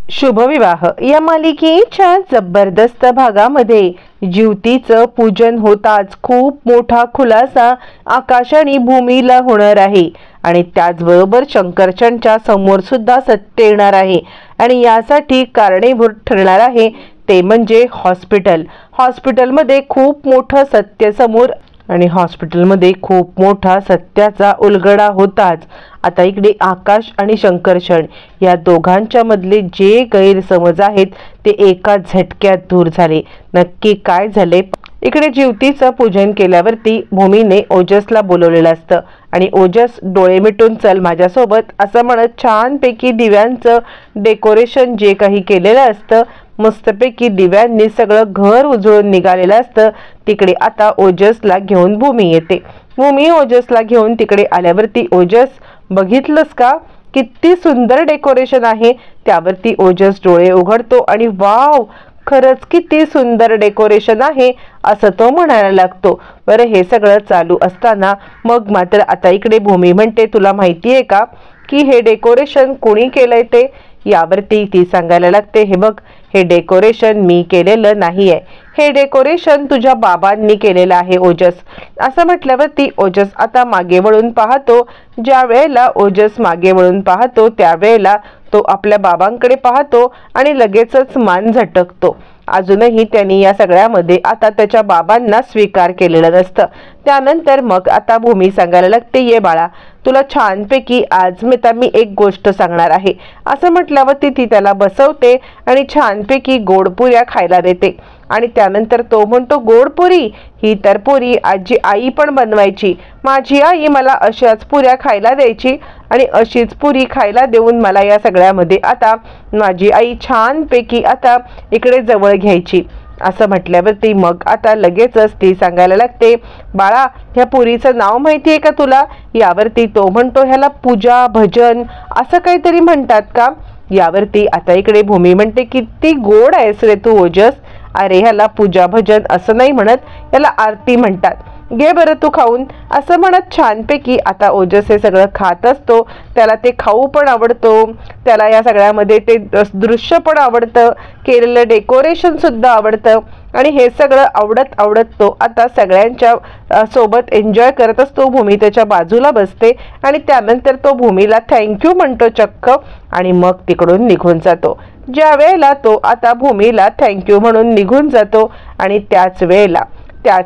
शुभविवाह या मालिकेच्या जबरदस्त भागामध्ये ज्योतीचं पूजन होताच खूप मोठा खुलासा आकाश आणि भूमीला होणार आहे आणि त्याचबरोबर शंकरचंदच्या समोर सुद्धा सत्य येणार आहे आणि यासाठी कारणीभूत ठरणार आहे ते म्हणजे हॉस्पिटलमध्ये खूप मोठं सत्य समोर आणि हॉस्पिटलमध्ये खूप मोठा सत्याचा उलगडा होताच आता इकडे आकाश आणि शंकरचंद या दोघांच्या मधले जे गैरसमज आहेत ते एका झटक्यात दूर झाले। नक्की काय झाले? इकडे ज्योतीचं पूजन केल्यावरती भूमीने ओजसला बोलवलेलं असतं आणि ओजस डोळे मिटून चल माझ्यासोबत असं म्हणत छानपैकी दिव्यांचं डेकोरेशन जे काही केलेलं असतं मस्तपैकी दिव्यांनी सगळं घर उजळून निघालेलं असतं। तिकडे आता ओजसला घेऊन भूमी येते। भूमी ओजसला घेऊन तिकडे आल्यावरती ओजस बघितलंस का किती सुंदर डेकोरेशन आहे? त्यावरती ओजस डोळे उघडतो आणि वाव खरंच किती सुंदर डेकोरेशन आहे असं तो म्हणायला लागतो। बरं हे सगळं चालू असताना मग मात्र आता इकडे भूमी म्हणते तुला माहिती आहे का की हे डेकोरेशन कोणी केलंय ते? यावरती ती सांगायला लागते हे बघ हे डेकोरेशन मी केलेलं नाहीये, हे डेकोरेशन तुझ्या बाबांनी केलेलं आहे ओजस। असं म्हटल्यावरती ओजस आता मागे वळून पाहतो। ज्या वेळेला ओजस मागे वळून पाहतो त्यावेळेला तो आपल्या बाबांकडे पाहतो आणि लगेचच मान झटकतो। अजूनही त्यांनी या सगळ्यामध्ये आता त्याच्या बाबांना स्वीकार केलेलं नसतं। त्यानंतर मग आता भूमी सांगायला लागते ये बाळा तुला छानपैकी आज मी एक गोष्ट सांगणार आहे असं म्हटल्यावरती ती त्याला बसवते आणि छानपैकी गोडपुऱ्या खायला देते आणि त्यानंतर तो म्हणतो गोडपुरी? ही तर पुरी आजी आई पण बनवायची, माझी आई मला अशाच पुऱ्या खायला द्यायची आणि अशीच पुरी खायला देऊन मला या सगळ्यामध्ये आता माझी आई छानपैकी आता इकडे जवळ घ्यायची। असं म्हटल्यावरती मग आता लगेचच ती सांगायला लागते बाळा ह्या पुरीचं नाव माहिती आहे का तुला? यावरती तो म्हणतो ह्याला पूजा भजन असं काहीतरी म्हणतात का? यावरती आता इकडे भूमी म्हणते किती गोड आहेस रे तू ओजस, अरे ह्याला पूजा भजन असं नाही म्हणत, याला आरती म्हणतात, घे बरं तू खाऊन असं म्हणत छानपैकी आता ओजस हे सगळं खात असतो। त्याला ते खाऊ पण आवडतो, त्याला या सगळ्यामध्ये ते दृश्य पण आवडतं, केलेलं डेकोरेशन सुद्धा आवडतं आणि हे सगळं आवडत तो आता सगळ्यांच्या सोबत एन्जॉय करत असतो। भूमी त्याच्या बाजूला बसते आणि त्यानंतर तो भूमीला थँक्यू म्हणतो चक्क आणि मग तिकडून निघून जातो। ज्या वेळेला तो आता भूमीला थँक्यू म्हणून निघून जातो आणि त्याच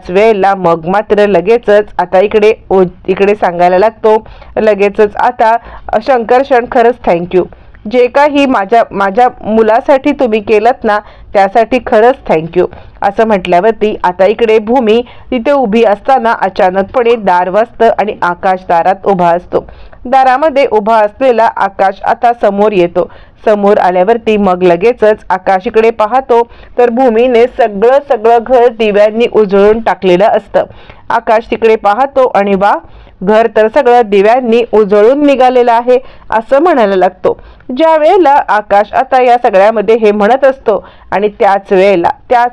वेळेला मग मात्र लगेचच आता इकडे सांगायला लागतो लगेचच आता शंकरचंद खरंच थँक्यू, जे काही माझ्या मुलासाठी तुम्ही केलत ना त्यासाठी खरंच थँक्यू असं म्हटल्यावरती आता इकडे भूमी तिथे उभी असताना अचानकपणे दार वाजतं आणि आकाश दारात उभा असतो। दारामध्ये उभा असलेला आकाश आता समोर येतो। समोर आल्यावरती मग लगेचच आकाश इकडे पाहतो तर भूमीने सगळं घर दिव्यांनी उजळून टाकलेलं असतं। आकाश तिकडे पाहतो आणि वा घर तर सगळं दिव्यांनी उजळून निघालेलं आहे असं म्हणायला लागतो। ज्या वेळेला आकाश आता या सगळ्यामध्ये हे म्हणत असतो आणि त्याच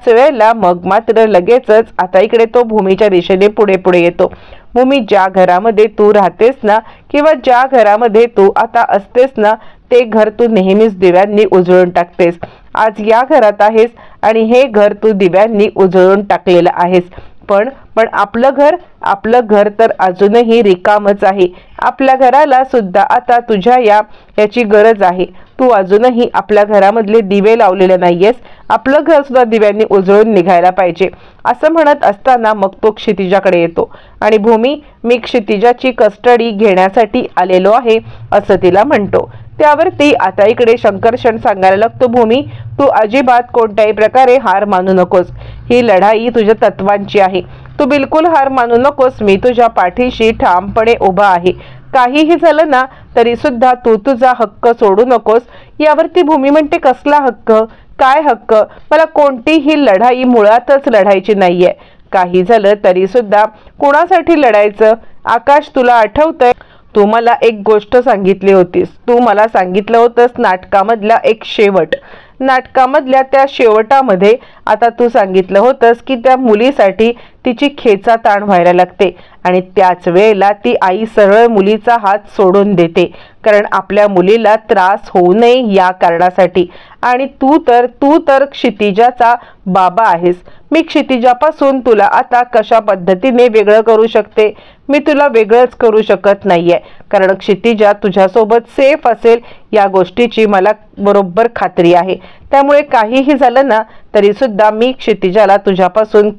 वेळेला मग मात्र लगेचच आता इकडे तो भूमीच्या दिशेने पुढे येतो। भूमी ज्या घरामध्ये तू राहतेस ना किंवा ज्या घरामध्ये तू आता असतेस ना ते घर तू नेहमीच दिव्यांनी उजळून टाकतेस। आज या घरात आहेस आणि हे घर तू दिव्यांनी उजळून टाकलेलं आहेस, पण आपलं घर तर अजूनही रिकामच आहे। आपल्या घराला सुद्धा आता तुझ्या याची गरज आहे। तू अजूनही आपल्या घरामधले दिवे लावलेले नाहीयेस, आपलं घर सुद्धा दिव्यांनी उजळून निघायला पाहिजे असं म्हणत असताना मग तो क्षितिजाकडे येतो आणि भूमी मी क्षितिजाची कस्टडी घेण्यासाठी आलेलो आहे असं तिला म्हणतो। त्यावरती आता इकडे शंकरचंद सांगायला लागतो भूमी तू अजिबात कोणत्याही प्रकारे हार मानू नकोस, ही लढाई तुझ्या तत्वांची आहे, तू बिलकुल हार मानू नकोस, मी तुझ्या पाठीशी ठामपणे उभा आहे, काहीही झालं ना तरी सुद्धा तू तुझा हक्क सोडू नकोस। यावरती भूमी म्हणते कसला हक्क, काय हक्क? मला कोणतीही लढाई मुळातच लढायची नाहीये, काही झालं तरी सुद्धा कोणासाठी लढायचं? आकाश तुला आठवतंय तू मला एक गोष्ट सांगितली होतीस, तू मला सांगितलं होतंस नाटकामधला एक शेवट, नाटकामधल्या त्या शेवटामध्ये आता तू सांगितलं होतंस की त्या मुलीसाठी तिची खेचाताण व्हायला लागते आणि त्याच वेळेला ती आई सरळ मुलीचा हात सोडून देते, कारण आपल्या मुलीला त्रास होऊ नये या कारणासाठी. आणि तू तर क्षितिजाचा बाबा आहेस. मी क्षितिजापासून तुला आता कशा पद्धतीने वेगळं करू शकते? मी तुला वेगळंच करू शकत नाहीये, कारण क्षितिजा तुझ्यासोबत सेफ असेल या गोष्टीची मला बरोबर खात्री आहे. त्यामुळे काहीही झालं ना तरी सुद्धा मी क्षितिजाला तुझ्यापासून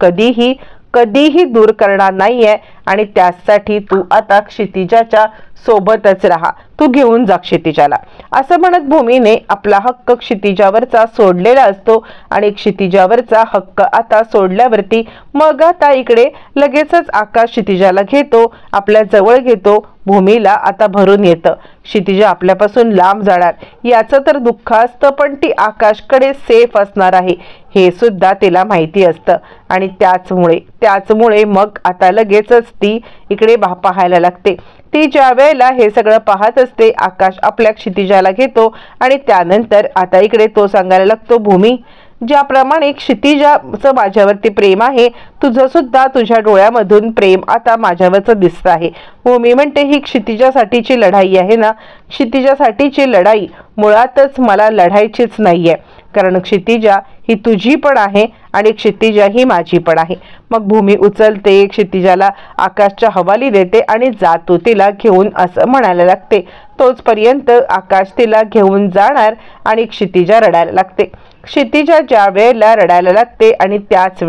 कधीही दूर करणार नाहीये. आणि त्यासाठी तू आता क्षितिजाच्या सोबतच राहा. तू घेऊन जा क्षितिजाला. असं म्हणत भूमीने आपला हक्क क्षितिजावरचा सोडलेला असतो आणि क्षितिजावरचा हक्क आता सोडल्यावरती मग आता इकडे लगेचच आकाश क्षितिजाला घेतो, आपल्या जवळ घेतो. भूमीला आता भरून येतं क्षितिजा आपल्यापासून लांब जाणार याचं तर दुःख असतं, पण ती आकाशकडे सेफ असणार आहे हे सुद्धा तिला माहिती असतं. आणि त्याचमुळे मग आता लगेचच ती इकडे पाहायला लागते. ती ज्या वेळेला हे सगळं पाहत असते, आकाश आपल्या क्षितिजाला घेतो आणि त्यानंतर आता इकडे तो सांगायला लागतो, भूमी, ज्याप्रमाणे क्षितिजाचं माझ्यावरती प्रेम आहे, तुझं सुद्धा तुझ्या डोळ्यामधून प्रेम आता माझ्यावरचं दिसत आहे. भूमी म्हणते, ही क्षितिजासाठीची लढाई आहे ना, क्षितिजासाठीची लढाई मुळातच मला लढायचीच नाहीये, कारण क्षितिजा ही तुझी पण आहे आणि क्षितिजा ही माझी पण आहे. मग भूमी उचलते, क्षितिजाला आकाशच्या हवाली देते आणि जातो तिला घेऊन असं म्हणायला लागते. तोचपर्यंत आकाश तिला घेऊन जाणार आणि क्षितिजा रडायला लागते. क्षितिजा ज्या वेळेला रडायला लागते आणि त्याच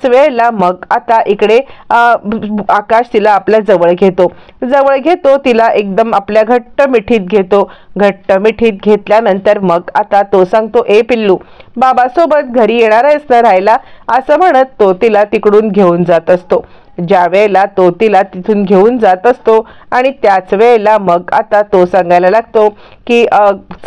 वेळेला मग आता इकडे आकाश तिला आपल्या जवळ घेतो, तिला एकदम आपल्या घट्ट मिठीत घेतल्यानंतर मग आता तो सांगतो, ए पिल्लू, बाबासोबत घरी येणार आहेस ना राहायला, असं म्हणत तो तिला तिकडून घेऊन जात असतो. ज्या वेळेला तो तिला तिथून घेऊन जात असतो आणि त्याच वेळेला मग आता तो सांगायला लागतो की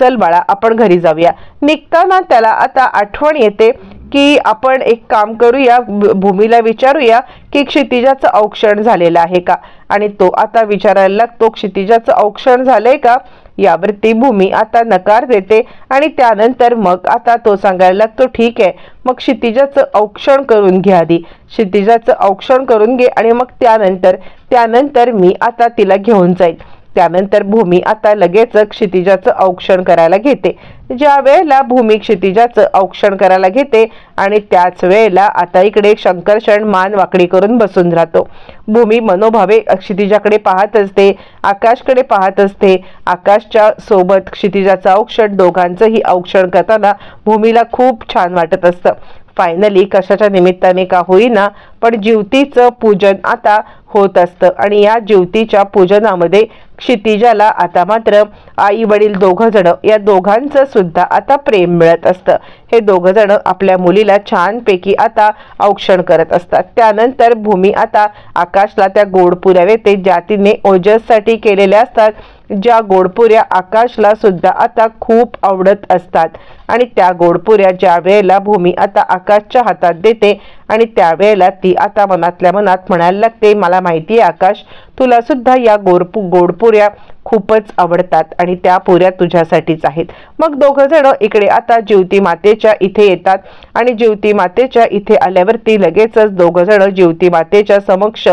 चल बाळा, आपण घरी जाऊया. निघताना त्याला आता आठवण येते की आपण एक काम करूया, भूमीला विचारूया की क्षितिजाचं औक्षण झालेलं आहे का. आणि तो आता विचारायला लागतो, क्षितिजाचं औक्षण झालंय का. यावरती भूमी आता नकार देते आणि त्यानंतर मग आता तो सांगायला लागतो, ठीक आहे, मग क्षितिजाचं औक्षण करून घे, आधी क्षितिजाचं औक्षण करून घे आणि मग त्यानंतर मी आता तिला घेऊन जाईल. त्यानंतर भूमी आता लगेच क्षितिजाचं औक्षण करायला घेते. ज्या वेळेला भूमी क्षितिजाचं औक्षण करायला घेते आणि त्याच वेळेला आता इकडे शंकरशण मान वाकडी करून बसून राहतो. भूमी मनोभावे क्षितिजाकडे पाहत असते, आकाशकडे पाहत असते. आकाशच्या सोबत क्षितिजाचं औक्षण, दोघांचंही औक्षण करताना भूमीला खूप छान वाटत असतं. फायनली कशाच्या निमित्ताने का होईना पण ज्योतीचं पूजन आता होत असतं आणि या ज्योतीच्या पूजनामध्ये क्षितिजाला आता मात्र आई वडील दोघं जण, या दोघांचं सुद्धा आता प्रेम मिळत असतं. हे दोघं जण आपल्या मुलीला छानपैकी आता औक्षण करत असतात. त्यानंतर भूमी आता आकाशला त्या गोडपुऱ्या देते ज्या तिने ओजससाठी केलेल्या असतात, ज्या गोडपुऱ्या आकाशला सुद्धा आता खूप आवडत असतात. आणि त्या गोडपुऱ्या ज्या वेळेला भूमी आता आकाशच्या हातात देते आणि त्यावेळेला ती आता मनातल्या मनात म्हणायला लागते, मला माहिती आहे आकाश, तुला सुद्धा या गोडपुऱ्या खूपच आवडतात आणि त्या पुऱ्या तुझ्यासाठीच आहेत. मग दोघं जण इकडे आता ज्योती मातेच्या इथे येतात आणि ज्योती मातेच्या इथे आल्यावरती लगेचच दोघं जण ज्योती मातेच्या समक्ष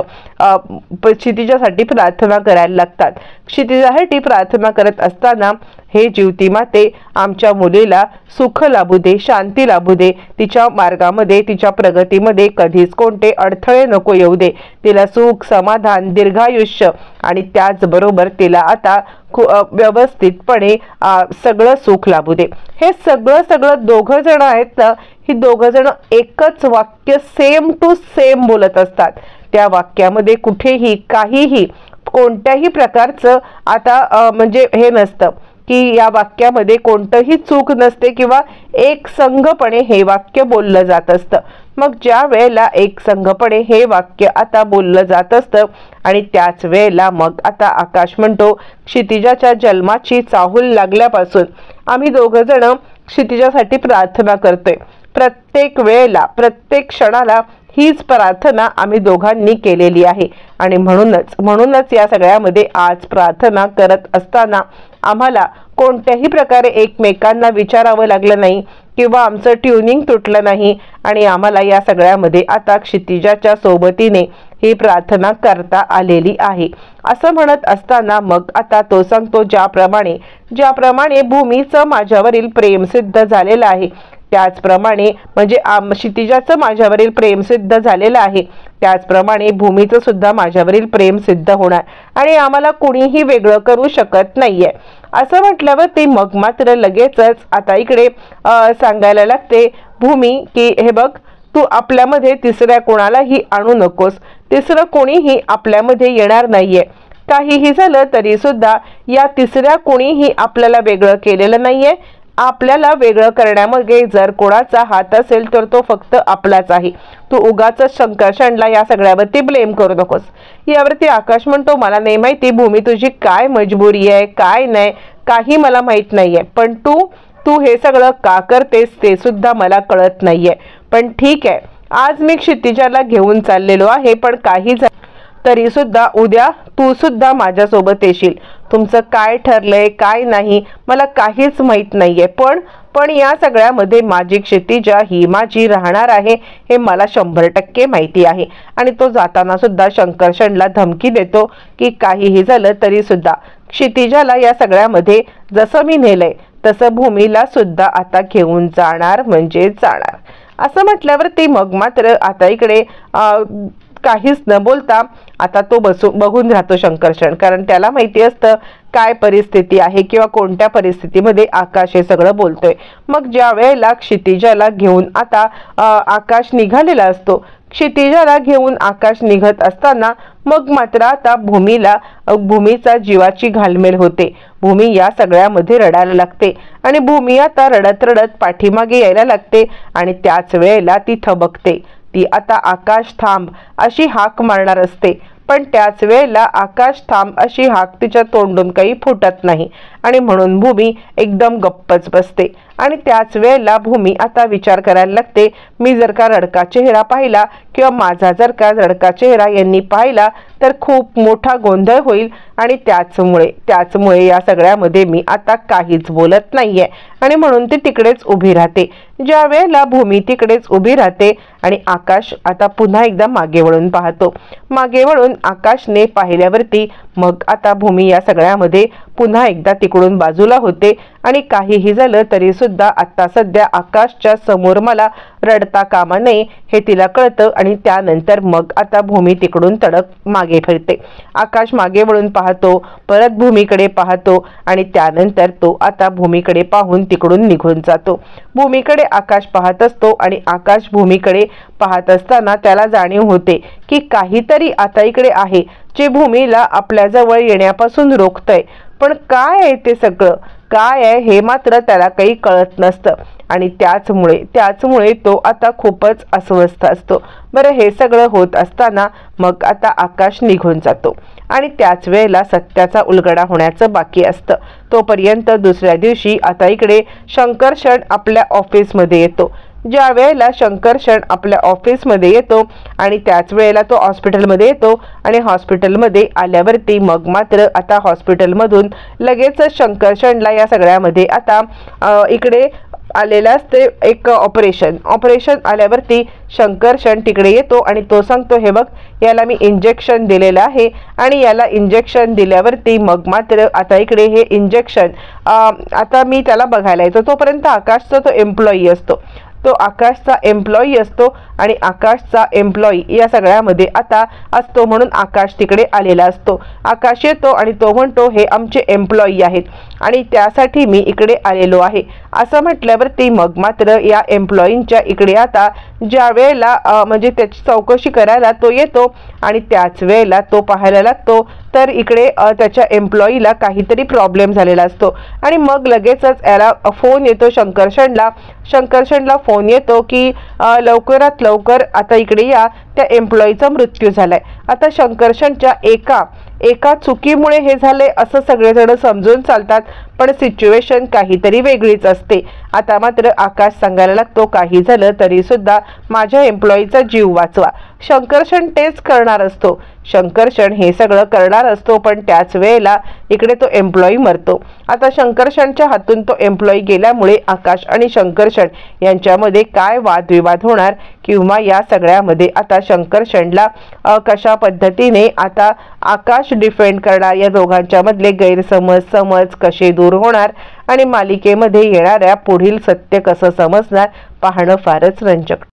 क्षितिजासाठी प्रार्थना करायला लागतात. क्षितिजासाठी प्रार्थना करत असताना, हे ज्योती माते, आमच्या मुलीला सुख लाभू दे, शांती लाभू दे, तिच्या मार्गामध्ये, तिच्या प्रगतीमध्ये कधीच कोणते अडथळे नको येऊ दे, तिला सुख, समाधान, दीर्घायुष्य आणि त्याचबरोबर तिला आता व्यवस्थितपणे सगळं सुख लाभू दे. हे सगळं दोघं जण आहेत ना, ही दोघं जण एकच वाक्य सेम टू सेम बोलत असतात. त्या वाक्यामध्ये कुठेही काहीही कोणत्याही प्रकारचं आता म्हणजे हे नसतं की या वाक्यामध्ये कोणतंही चूक नसते किंवा एक संघपणे हे वाक्य बोललं जात असतं. मग ज्या वेळेला एक संघपणे हे वाक्य आता बोललं जात असतं आणि त्याच वेळेला मग आता आकाश म्हणतो, क्षितिजाच्या जन्माची चाहूल लागल्यापासून आम्ही दोघं जण क्षितिजासाठी प्रार्थना करतोय. प्रत्येक वेळेला, प्रत्येक क्षणाला हीच प्रार्थना आम्ही दोघांनी केलेली आहे आणि म्हणूनच या सगळ्यामध्ये आज प्रार्थना करत असताना आम्हाला कोणत्याही प्रकारे एकमेकांना विचारावं लागलं नाही किंवा आमचं ट्युनिंग तुटलं नाही. आणि आम्हाला या सगळ्यामध्ये आता क्षितिजाच्या सोबतीने ही प्रार्थना करता आलेली आहे असं म्हणत असताना मग आता तो सांगतो, ज्याप्रमाणे भूमीचं माझ्यावरील प्रेम सिद्ध झालेलं आहे त्याचप्रमाणे म्हणजे क्षितिजाचं माझ्यावरील प्रेम सिद्ध झालेलं आहे त्याचप्रमाणे भूमीचं सुद्धा माझ्यावरील प्रेम सिद्ध होणार आणि आम्हाला कुणीही वेगळं करू शकत नाहीये असं म्हटल्यावर ती मग मात्र लगेचच आता इकडे सांगायला लागते भूमी की हे बघ, तू आपल्यामध्ये तिसऱ्या कोणालाही आणू नकोस, तिसरं कोणीही आपल्यामध्ये येणार नाहीये, काहीही झालं तरी सुद्धा या तिसऱ्या कोणीही आपल्याला वेगळं केलेलं नाहीये, आपल्याला वेगळं करण्यामध्ये जर कोणाचा हात असेल तर तो फक्त आपलाच आहे, तू उगाच संकर्षणला या सगळ्यावरती ब्लेम करू नकोस। यावरती आकाश म्हणतो, मला नाही माहिती भूमी तुझी काय मजबुरी आहे काय नाही काही मला माहित नाहीये, पण तू हे सगळं का करतेस ते सुद्धा मला कळत नाहीये, पण ठीक आहे आज मी क्षितिजाला घेऊन चाललेलो आहे, पण काही तरी सुद्धा उद्या तू सुद्धा माझ्यासोबत येशील, तुमचं काय ठरलंय काय नाही मला काहीच माहित नाहीये, पण या सगळ्यामध्ये माझी क्षितिजा ही माझी राहणार आहे हे मला 100% माहिती आहे। आणि तो जाताना सुद्धा संकर्षणला धमकी देतो की काहीही झालं तरी सुद्धा क्षितिजाला या सगळ्यामध्ये जसं मी नेलंय तसं भूमीला सुद्धा आता घेऊन जाणार म्हणजे जाणार असं म्हटल्यावर ती मग मात्र आता इकडे काहीच न बोलता आता तो बघून राहतो संकर्षण, कारण त्याला माहिती असतं काय परिस्थिती आहे किंवा कोणत्या परिस्थितीमध्ये आकाश हे सगळं बोलतोय। मग ज्या वेळेला क्षितिजाला घेऊन आता आकाश निघालेला असतो, क्षितिजाला घेऊन आकाश निघत असताना मग मात्र आता भूमीचा जीवाची घालमेल होते, भूमी या सगळ्यामध्ये रडायला लागते आणि भूमी आता रडत रडत पाठीमागे यायला लागते आणि त्याच वेळेला ती थबकते, ती आता आकाश थांब अशी हाक मारणार असते, पण त्याच वेळेला आकाश थांब अशी हाक तिच्या तोंडून काही फुटत नाही आणि म्हणून भूमी एकदम गप्पच बसते। आणि त्याच वेळेला भूमी आता विचार करायला लागते, मी जर का रडका चेहरा पाहिला किंवा माझा जर का रडका चेहरा यांनी पाहिला तर खूप मोठा गोंधळ होईल आणि त्याचमुळे या सगळ्यामध्ये मी आता काहीच बोलत नाहीये आणि म्हणून ती तिकडेच उभी राहते। ज्या वेळेला भूमी तिकडेच उभी राहते आणि आकाश आता पुन्हा एकदा मागे वळून पाहतो, मागे वळून आकाशने पाहिल्यावरती मग आता भूमी या सगळ्यामध्ये पुन्हा एकदा तिकडून बाजूला होते आणि काहीही झालं तरी सुद्धा आता सध्या आकाशच्या समोर मला रडता कामा नये हे तिला कळतं आणि त्यानंतर मग आता भूमी तिकडून तडक मागे फिरते। आकाश मागे वळून पाहतो, परत भूमीकडे पाहतो आणि त्यानंतर तो आता भूमीकडे पाहून तिकडून निघून जातो। भूमीकडे आकाश पाहत असतो आणि आकाश भूमीकडे पाहत असताना त्याला जाणीव होते की काहीतरी आता इकडे आहे जे भूमीला आपल्या जवळ येण्यापासून रोखतंय, पण काय आहे ते सगळं काय आहे हे मात्र त्याला काही कळत नसतं आणि त्याचमुळे तो आता खूपच अस्वस्थ असतो। बरं हे सगळं होत असताना मग आता आकाश निघून जातो आणि त्याच वेळेला सत्याचा उलगडा होण्याचं बाकी असतं। तोपर्यंत दुसऱ्या दिवशी आता इकडे संकर्षण आपल्या ऑफिसमध्ये येतो। ज्या वेळेला संकर्षण आपल्या ऑफिसमध्ये येतो आणि त्याच वेळेला तो हॉस्पिटलमध्ये येतो आणि हॉस्पिटलमध्ये आल्यावरती मग मात्र आता हॉस्पिटलमधून लगेचच संकर्षणला या सगळ्यामध्ये आता इकडे आलेलं असते एक ऑपरेशन आल्यावरती संकर्षण तिकडे येतो आणि तो सांगतो, हे बघ याला मी इंजेक्शन दिलेलं आहे आणि याला इंजेक्शन दिल्यावरती मग मात्र आता इकडे हे इंजेक्शन आता मी त्याला बघायला येतो। तोपर्यंत आकाशचा तो एम्प्लॉई असतो, तो आकाशचा एम्प्लॉई असतो आणि आकाशचा एम्प्लॉई या सगळ्यामध्ये आता असतो म्हणून आकाश तिकडे आलेला असतो। आकाश येतो आणि तो म्हणतो, हे आमचे एम्प्लॉई आहेत आणि त्यासाठी मी इकडे आलेलो आहे असं म्हटल्यावरती मग मात्र या एम्प्लॉईंच्या इकडे आता ज्या वेळेला म्हणजे त्याची चौकशी करायला तो येतो आणि त्याच वेळेला तो पाहायला लागतो तर इकडे त्याच्या एम्प्लॉईला काहीतरी प्रॉब्लेम झालेला असतो आणि मग लगेचच याला फोन येतो संकर्षणला फोन येतो की लवकरात लवकर आता इकडे या, त्या एम्प्लॉईचा मृत्यू झालाय। आता संकर्षणच्या एका चुकीमुळे हे झाले असं सगळेजण समजून चालतात, पण सिच्युएशन काहीतरी वेगळीच असते. आता मात्र आकाश सांगायला लागतो, काही झालं तरी सुद्धा माझ्या एम्प्लॉईचा जीव वाचवा. शंकरशन तेच करणार असतो. शंकरशन हे सगळं करणार असतो, पण त्याच वेळेला इकडे तो एम्प्लॉई मरतो. आता शंकरशनच्या हातून तो एम्प्लॉई गेल्यामुळे आकाश आणि शंकरशन यांच्यामध्ये काय वादविवाद होणार किंवा या सगळ्यामध्ये आता शंकरशनला कशा पद्धतीने आता आकाश डिफेंड करणार, या दोघांच्या मधले गैरसमज कसे दूर होणार आणि मालिकेमध्ये येणाऱ्या पुढील सत्य कसं समजणार पाहणं फारच रंजक